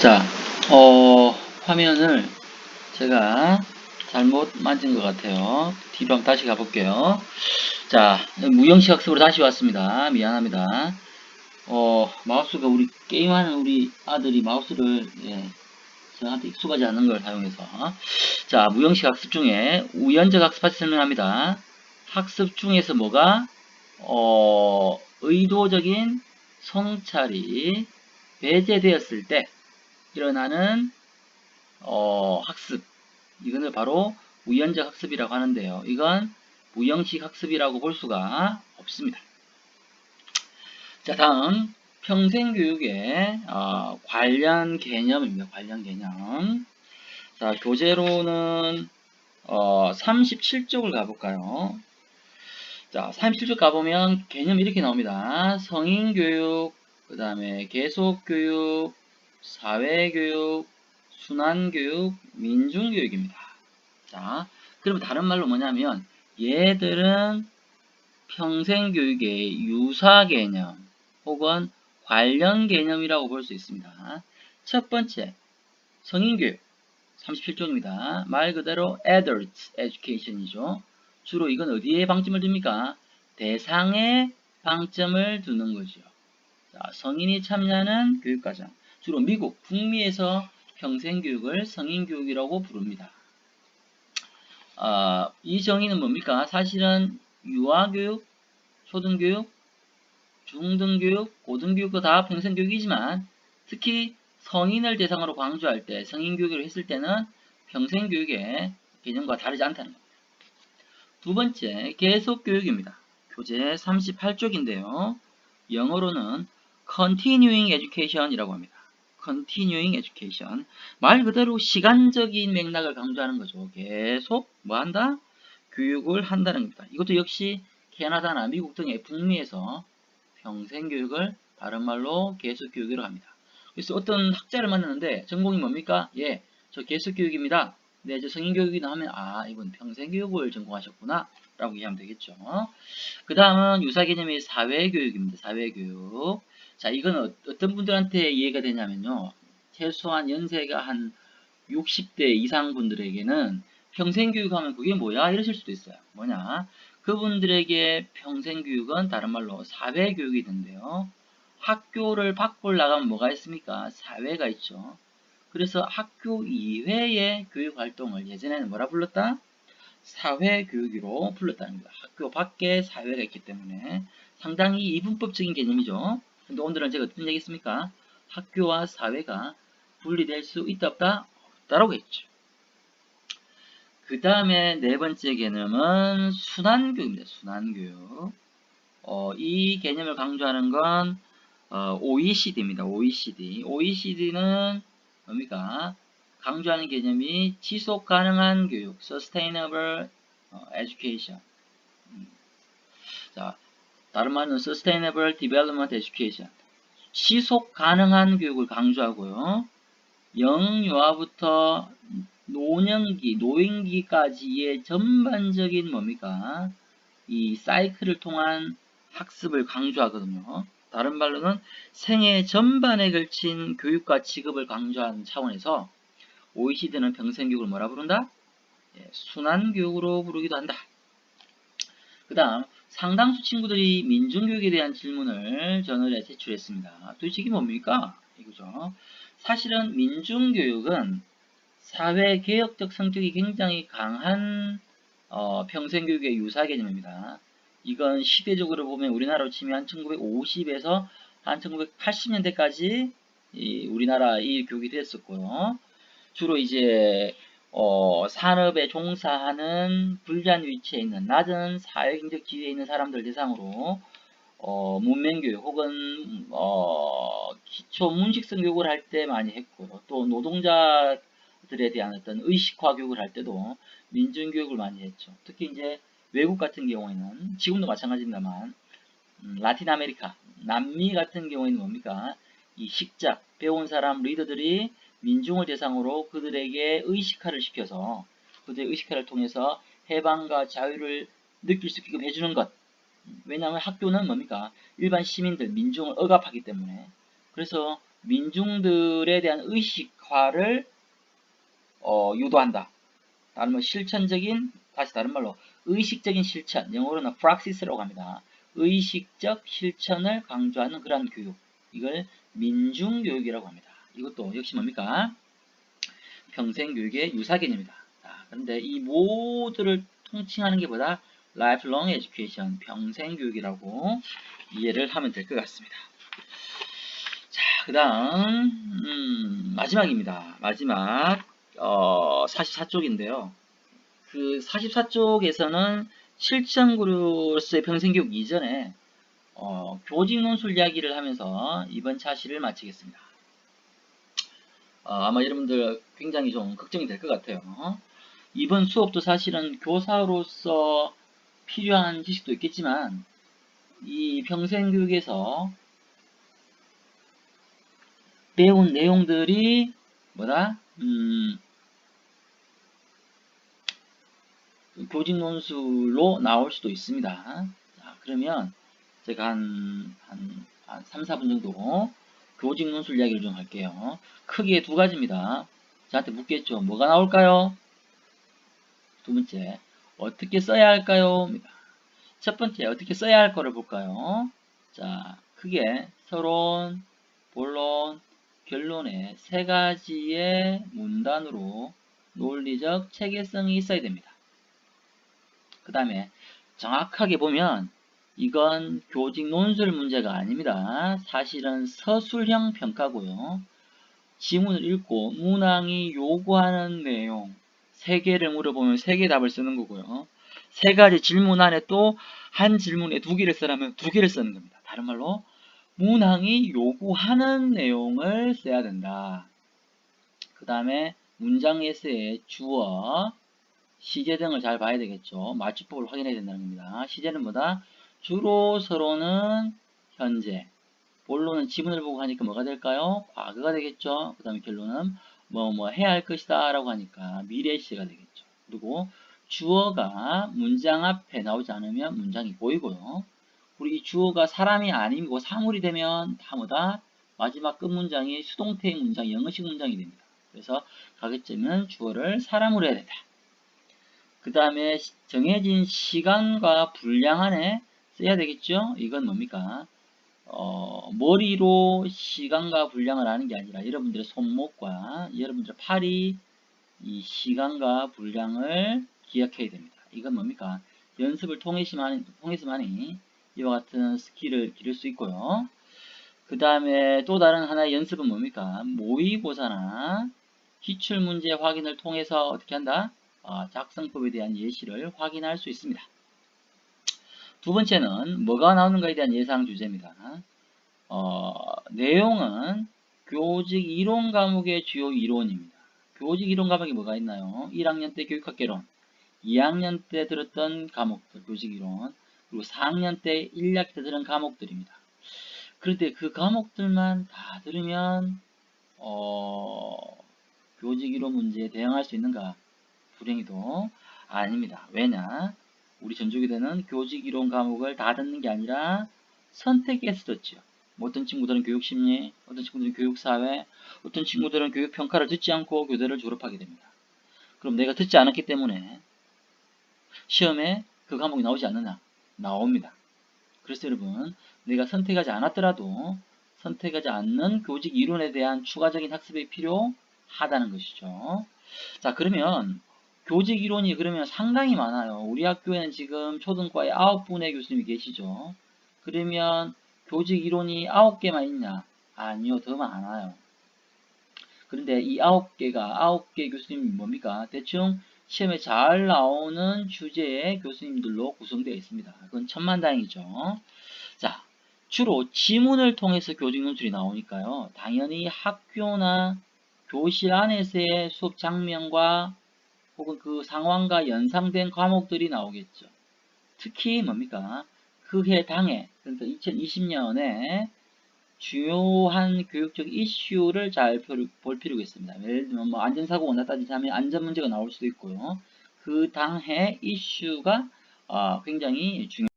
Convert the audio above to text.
자, 화면을 제가 잘못 만진 것 같아요. 뒤로 한번 다시 가볼게요. 자, 무형식 학습으로 다시 왔습니다. 미안합니다. 마우스가 우리 게임하는 우리 아들이 마우스를, 저한테 익숙하지 않은 걸 사용해서. 자, 무형식 학습 중에 우연적 학습까지 설명합니다. 학습 중에서 뭐가, 의도적인 성찰이 배제되었을 때 일어나는 학습, 이거는 바로 우연적 학습이라고 하는데요. 이건 무형식 학습이라고 볼 수가 없습니다. 자, 다음 평생교육의 관련 개념입니다. 관련 개념. 자, 교재로는 37쪽을 가볼까요? 자, 37쪽 가보면 개념이 이렇게 나옵니다. 성인교육, 그 다음에 계속교육, 사회교육, 순환교육, 민중교육입니다. 자, 그러면 다른 말로 뭐냐면 얘들은 평생교육의 유사 개념 혹은 관련 개념이라고 볼 수 있습니다. 첫 번째, 성인교육 37쪽입니다. 말 그대로 adult education이죠. 주로 이건 어디에 방점을 둡니까? 대상에 방점을 두는 거죠. 자, 성인이 참여하는 교육과정. 주로 미국, 북미에서 평생교육을 성인교육이라고 부릅니다. 이 정의는 뭡니까? 사실은 유아교육, 초등교육, 중등교육, 고등교육도 다 평생교육이지만 특히 성인을 대상으로 강조할 때, 성인교육을 했을 때는 평생교육의 개념과 다르지 않다는 겁니다. 두 번째, 계속교육입니다. 교재 38쪽인데요. 영어로는 continuing education이라고 합니다. continuing education. 말 그대로 시간적인 맥락을 강조하는 거죠. 계속 뭐 한다? 교육을 한다는 겁니다. 이것도 역시 캐나다나 미국 등의 북미에서 평생교육을 다른 말로 계속교육이라고 합니다. 그래서 어떤 학자를 만났는데 전공이 뭡니까? 예, 저 계속교육입니다. 네, 저 성인교육이나 하면 이분 평생교육을 전공하셨구나 라고 이해하면 되겠죠. 그 다음은 유사 개념이 사회교육입니다. 사회교육. 자, 이건 어떤 분들한테 이해가 되냐면요. 최소한 연세가 한 60대 이상 분들에게는 평생교육하면 그게 뭐야? 이러실 수도 있어요. 뭐냐? 그분들에게 평생교육은 다른 말로 사회교육이 된대요. 학교를 밖을 나가면 뭐가 있습니까? 사회가 있죠. 그래서 학교 이외의 교육활동을 예전에는 뭐라 불렀다? 사회교육으로 불렀다는 겁니다. 학교 밖에 사회가 있기 때문에 상당히 이분법적인 개념이죠. 근데 오늘은 제가 어떤 얘기 했습니까? 학교와 사회가 분리될 수 있다 없다? 없다라고 했죠. 그 다음에 네 번째 개념은 순환교육입니다. 순환교육. 이 개념을 강조하는 건 OECD입니다. OECD. OECD는 뭡니까? 강조하는 개념이 지속 가능한 교육, Sustainable Education. 자, 다른 말은 Sustainable Development Education. 지속 가능한 교육을 강조하고요. 영유아부터 노년기, 노인기까지의 전반적인 뭡니까? 이 사이클을 통한 학습을 강조하거든요. 다른 말로는 생애 전반에 걸친 교육과 지급을 강조하는 차원에서 OECD는 평생교육을 뭐라 부른다? 순환교육으로 부르기도 한다. 그 다음 상당수 친구들이 민중교육에 대한 질문을 저널에 제출했습니다. 도대체 이게 뭡니까? 이거죠. 사실은 민중교육은 사회개혁적 성격이 굉장히 강한 평생교육의 유사 개념입니다. 이건 시대적으로 보면 우리나라로 치면 한 1950에서 한 1980년대까지 우리나라 이 교육이 됐었고요. 주로 이제 산업에 종사하는 불리한 위치에 있는 낮은 사회경제적 지위에 있는 사람들 대상으로 문맹교육 혹은 기초 문식성 교육을 할 때 많이 했고요. 또 노동자들에 대한 어떤 의식화 교육을 할 때도 민중교육을 많이 했죠. 특히 이제 외국 같은 경우에는 지금도 마찬가지입니다만 라틴 아메리카, 남미 같은 경우에는 뭡니까? 이 식자, 배운 사람 리더들이 민중을 대상으로 그들에게 의식화를 시켜서 그들의 의식화를 통해서 해방과 자유를 느낄 수 있게끔 해주는 것. 왜냐하면 학교는 뭡니까? 일반 시민들, 민중을 억압하기 때문에. 그래서 민중들에 대한 의식화를 유도한다. 다른 말 다시 다른 말로 의식적인 실천, 영어로는 practice라고 합니다. 의식적 실천을 강조하는 그러한 교육, 이걸 민중교육이라고 합니다. 이것도 역시 뭡니까? 평생교육의 유사 개념이다. 그런데 이 모두를 통칭하는 게 보다 lifelong education, 평생교육이라고 이해를 하면 될 것 같습니다. 자, 그 다음 마지막입니다. 마지막 44쪽인데요. 그 44쪽에서는 실천그룹으로서의 평생교육 이전에 교직 논술 이야기를 하면서 이번 차시를 마치겠습니다. 아마 여러분들 굉장히 좀 걱정이 될 것 같아요. 이번 수업도 사실은 교사로서 필요한 지식도 있겠지만 이 평생교육에서 배운 내용들이 뭐다? 교직 논술로 나올 수도 있습니다. 자, 그러면 제가 한 3, 4분 정도 교직 논술 이야기를 좀 할게요. 크게 두 가지입니다. 저한테 묻겠죠. 뭐가 나올까요? 두 번째, 어떻게 써야 할까요? 첫 번째, 어떻게 써야 할 거를 볼까요? 자, 크게 서론, 본론, 결론의 세 가지의 문단으로 논리적 체계성이 있어야 됩니다. 그 다음에 정확하게 보면 이건 교직 논술 문제가 아닙니다. 사실은 서술형 평가고요. 지문을 읽고 문항이 요구하는 내용 3개를 물어보면 3개 답을 쓰는 거고요. 3가지 질문 안에 또 한 질문에 2개를 쓰라면 2개를 쓰는 겁니다. 다른 말로 문항이 요구하는 내용을 써야 된다. 그 다음에 문장에서의 주어, 시제 등을 잘 봐야 되겠죠. 맞춤법을 확인해야 된다는 겁니다. 시제는 뭐다? 주로 서로는 현재, 본론은 지문을 보고 하니까 뭐가 될까요? 과거가 되겠죠. 그 다음에 결론은 뭐 해야 할 것이다 라고 하니까 미래 시제가 되겠죠. 그리고 주어가 문장 앞에 나오지 않으면 문장이 보이고요. 그리고 이 주어가 사람이 아니고 사물이 되면 다 뭐다? 마지막 끝 문장이 수동태의 문장, 영어식 문장이 됩니다. 그래서 가급적이면 주어를 사람으로 해야 된다. 그 다음에 정해진 시간과 분량 안에 써야 되겠죠? 이건 뭡니까? 머리로 시간과 분량을 아는 게 아니라 여러분들의 손목과 여러분들의 팔이 이 시간과 분량을 기억해야 됩니다. 이건 뭡니까? 연습을 통해서만이 이와 같은 스킬을 기를 수 있고요. 그 다음에 또 다른 하나의 연습은 뭡니까? 모의고사나 기출문제 확인을 통해서 어떻게 한다? 작성법에 대한 예시를 확인할 수 있습니다. 두 번째는 뭐가 나오는가에 대한 예상 주제입니다. 내용은 교직 이론 과목의 주요 이론입니다. 교직 이론 과목이 뭐가 있나요? 1학년 때 교육학개론, 2학년 때 들었던 과목들, 교직 이론, 그리고 4학년 때 1학기 때 들은 과목들입니다. 그런데 그 과목들만 다 들으면 교직 이론 문제에 대응할 수 있는가? 불행히도 아닙니다. 왜냐? 우리 전족에대는 교직 이론 과목을 다 듣는 게 아니라 선택해서 듣죠. 어떤 친구들은 교육심리, 어떤 친구들은 교육사회, 어떤 친구들은 교육평가를 듣지 않고 교대를 졸업하게 됩니다. 그럼 내가 듣지 않았기 때문에 시험에 그 과목이 나오지 않느냐? 나옵니다. 그래서 여러분, 내가 선택하지 않았더라도 선택하지 않는 교직 이론에 대한 추가적인 학습이 필요하다는 것이죠. 자, 그러면 교직 이론이 그러면 상당히 많아요. 우리 학교에는 지금 초등과에 9분의 교수님이 계시죠. 그러면 교직 이론이 9개만 있냐? 아니요, 더 많아요. 그런데 이 9개가 9개 교수님이 뭡니까? 대충 시험에 잘 나오는 주제의 교수님들로 구성되어 있습니다. 그건 천만다행이죠. 자, 주로 지문을 통해서 교직 논술이 나오니까요. 당연히 학교나 교실 안에서의 수업 장면과 혹은 그 상황과 연상된 과목들이 나오겠죠. 특히 뭡니까? 그 해 당해, 그러니까 2020년에 주요한 교육적 이슈를 잘 볼 필요가 있습니다. 예를 들면 뭐 안전사고가 났다든지 하면 안전 문제가 나올 수도 있고요. 그 당해 이슈가 굉장히 중요합니다.